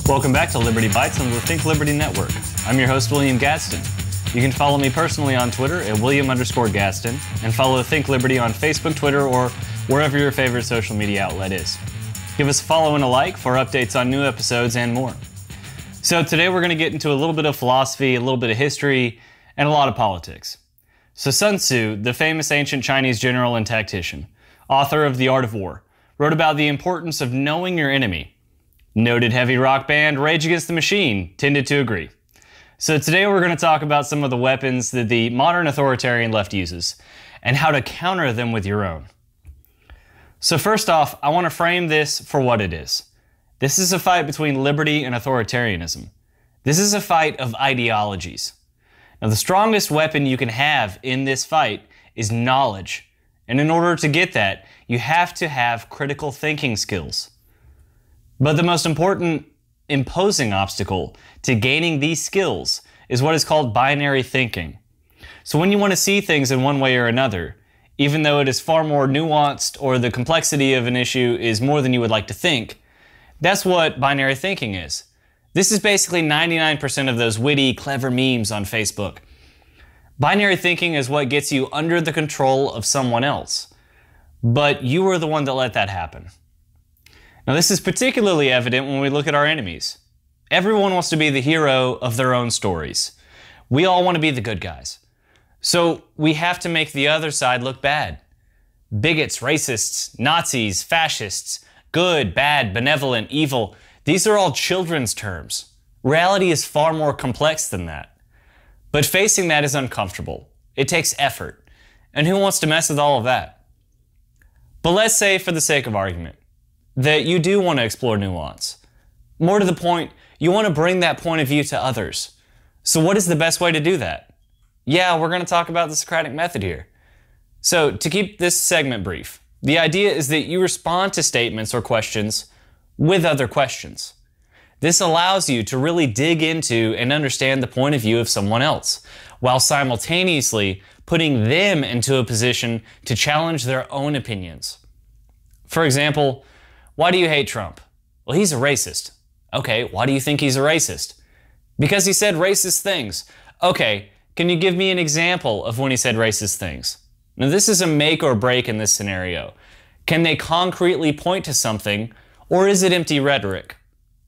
Welcome back to Liberty Bytes on the Think Liberty Network. I'm your host, William Gadsden. You can follow me personally on Twitter at William_Gadsden and follow Think Liberty on Facebook, Twitter, or wherever your favorite social media outlet is. Give us a follow and a like for updates on new episodes and more. So today we're going to get into a little bit of philosophy, a little bit of history, and a lot of politics. So Sun Tzu, the famous ancient Chinese general and tactician, author of The Art of War, wrote about the importance of knowing your enemy. Noted heavy rock band Rage Against the Machine tended to agree. So today we're going to talk about some of the weapons that the modern authoritarian left uses and how to counter them with your own. So first off, I want to frame this for what it is. This is a fight between liberty and authoritarianism. This is a fight of ideologies. Now, the strongest weapon you can have in this fight is knowledge. And in order to get that, you have to have critical thinking skills. But the most important imposing obstacle to gaining these skills is what is called binary thinking. So when you want to see things in one way or another, even though it is far more nuanced or the complexity of an issue is more than you would like to think, that's what binary thinking is. This is basically 99% of those witty, clever memes on Facebook. Binary thinking is what gets you under the control of someone else. But you were the one that let that happen. Now, this is particularly evident when we look at our enemies. Everyone wants to be the hero of their own stories. We all want to be the good guys. So we have to make the other side look bad. Bigots, racists, Nazis, fascists, good, bad, benevolent, evil, these are all children's terms. Reality is far more complex than that. But facing that is uncomfortable. It takes effort. And who wants to mess with all of that? But let's say, for the sake of argument, that you do want to explore nuance. More to the point, you want to bring that point of view to others. So what is the best way to do that? Yeah, we're going to talk about the Socratic method here. So to keep this segment brief, the idea is that you respond to statements or questions with other questions. This allows you to really dig into and understand the point of view of someone else, while simultaneously putting them into a position to challenge their own opinions. For example, why do you hate Trump? Well, he's a racist. Okay, why do you think he's a racist? Because he said racist things. Okay, can you give me an example of when he said racist things? Now, this is a make or break in this scenario. Can they concretely point to something, or is it empty rhetoric?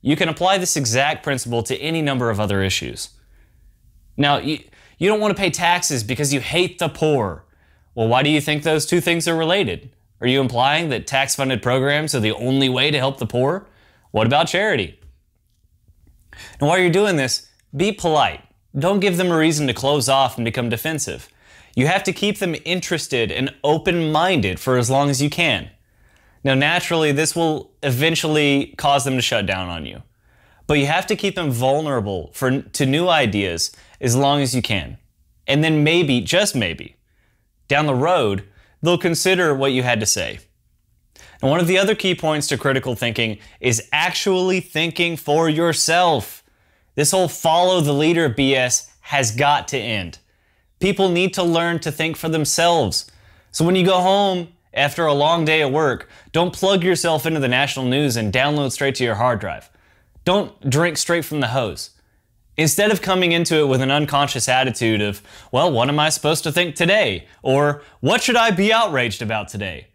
You can apply this exact principle to any number of other issues. Now, you don't want to pay taxes because you hate the poor. Well, why do you think those two things are related? Are you implying that tax-funded programs are the only way to help the poor? What about charity? And while you're doing this, be polite. Don't give them a reason to close off and become defensive. You have to keep them interested and open-minded for as long as you can. Now, naturally, this will eventually cause them to shut down on you. But you have to keep them vulnerable to new ideas as long as you can. And then maybe, just maybe, down the road, they'll consider what you had to say. And one of the other key points to critical thinking is actually thinking for yourself. This whole follow the leader BS has got to end. People need to learn to think for themselves. So when you go home after a long day at work, don't plug yourself into the national news and download straight to your hard drive. Don't drink straight from the hose. Instead of coming into it with an unconscious attitude of, well, what am I supposed to think today? Or, what should I be outraged about today?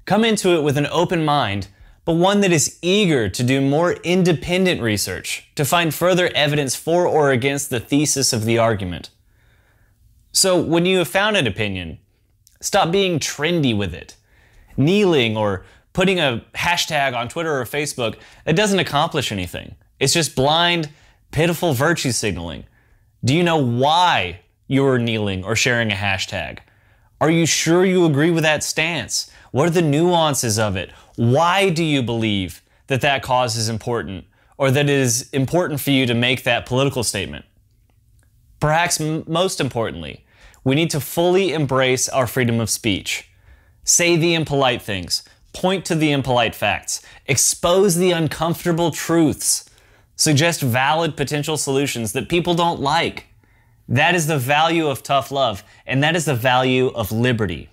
Come into it with an open mind, but one that is eager to do more independent research, to find further evidence for or against the thesis of the argument. So, when you have found an opinion, stop being trendy with it. Kneeling or putting a hashtag on Twitter or Facebook, that doesn't accomplish anything. It's just blind, pitiful virtue signaling. Do you know why you're kneeling or sharing a hashtag? Are you sure you agree with that stance? What are the nuances of it? Why do you believe that that cause is important, or that it is important for you to make that political statement? Perhaps most importantly, we need to fully embrace our freedom of speech. Say the impolite things, point to the impolite facts, expose the uncomfortable truths, suggest valid potential solutions that people don't like. That is the value of tough love, and that is the value of liberty.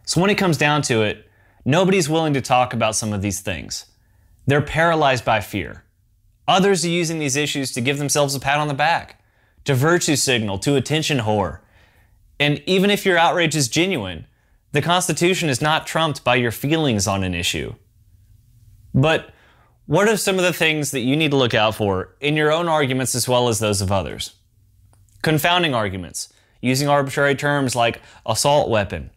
So when it comes down to it, nobody's willing to talk about some of these things. They're paralyzed by fear. Others are using these issues to give themselves a pat on the back, to virtue signal, to attention whore. And even if your outrage is genuine, the Constitution is not trumped by your feelings on an issue. But what are some of the things that you need to look out for in your own arguments as well as those of others? Confounding arguments, using arbitrary terms like assault weapon,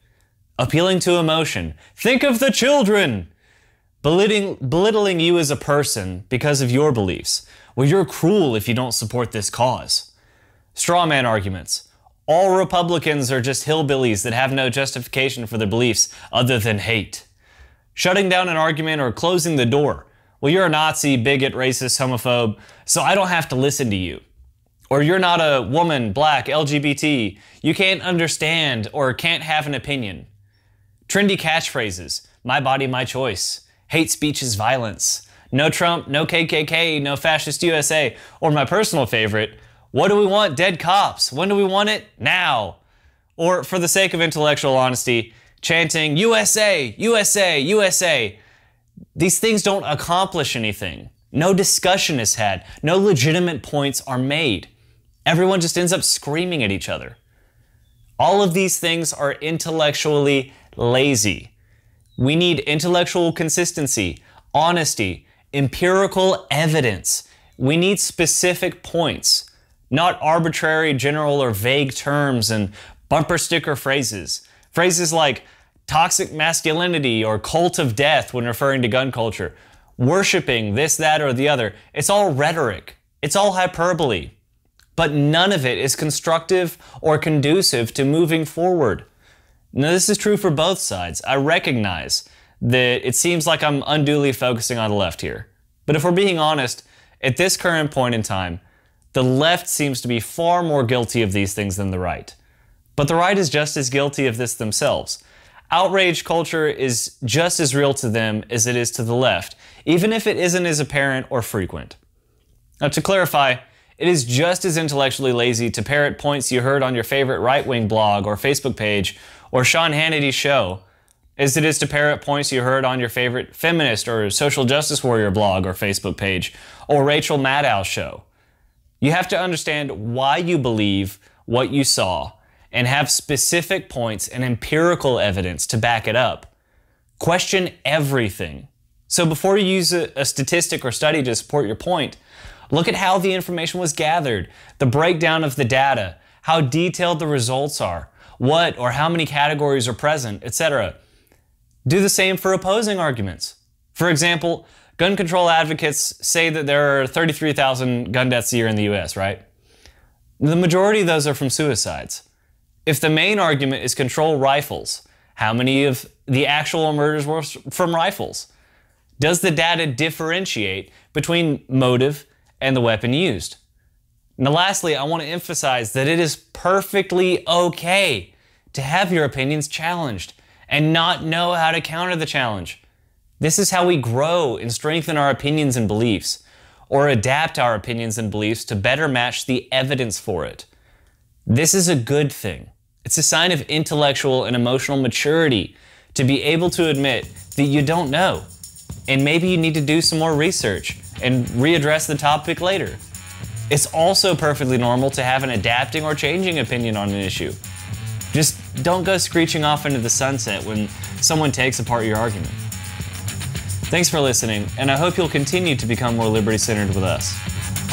appealing to emotion, think of the children, belittling you as a person because of your beliefs. Well, you're cruel if you don't support this cause. Straw man arguments. All Republicans are just hillbillies that have no justification for their beliefs other than hate. Shutting down an argument or closing the door. Well, you're a Nazi, bigot, racist, homophobe, so I don't have to listen to you. Or you're not a woman, black, LGBT. You can't understand or can't have an opinion. Trendy catchphrases. My body, my choice. Hate speech is violence. No Trump, no KKK, no fascist USA. Or my personal favorite, what do we want? Dead cops. When do we want it? Now. Or for the sake of intellectual honesty, chanting USA, USA, USA. These things don't accomplish anything. No discussion is had. No legitimate points are made. Everyone just ends up screaming at each other. All of these things are intellectually lazy. We need intellectual consistency, honesty, empirical evidence. We need specific points, not arbitrary, general, or vague terms and bumper sticker phrases. Phrases like toxic masculinity or cult of death when referring to gun culture, worshiping this, that, or the other. It's all rhetoric. It's all hyperbole. But none of it is constructive or conducive to moving forward. Now, this is true for both sides. I recognize that it seems like I'm unduly focusing on the left here. But if we're being honest, at this current point in time, the left seems to be far more guilty of these things than the right. But the right is just as guilty of this themselves. Outrage culture is just as real to them as it is to the left, even if it isn't as apparent or frequent. Now, to clarify, it is just as intellectually lazy to parrot points you heard on your favorite right-wing blog or Facebook page or Sean Hannity's show as it is to parrot points you heard on your favorite feminist or social justice warrior blog or Facebook page or Rachel Maddow's show. You have to understand why you believe what you saw and have specific points and empirical evidence to back it up. Question everything. So before you use a statistic or study to support your point, look at how the information was gathered, the breakdown of the data, how detailed the results are, what or how many categories are present, etc. Do the same for opposing arguments. For example, gun control advocates say that there are 33,000 gun deaths a year in the US, right? The majority of those are from suicides. If the main argument is control rifles, how many of the actual murders were from rifles? Does the data differentiate between motive and the weapon used? Now lastly, I want to emphasize that it is perfectly okay to have your opinions challenged and not know how to counter the challenge. This is how we grow and strengthen our opinions and beliefs, or adapt our opinions and beliefs to better match the evidence for it. This is a good thing. It's a sign of intellectual and emotional maturity to be able to admit that you don't know, and maybe you need to do some more research and readdress the topic later. It's also perfectly normal to have an adapting or changing opinion on an issue. Just don't go screeching off into the sunset when someone takes apart your argument. Thanks for listening, and I hope you'll continue to become more liberty-centered with us.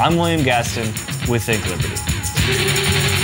I'm William Gaston with Think Liberty.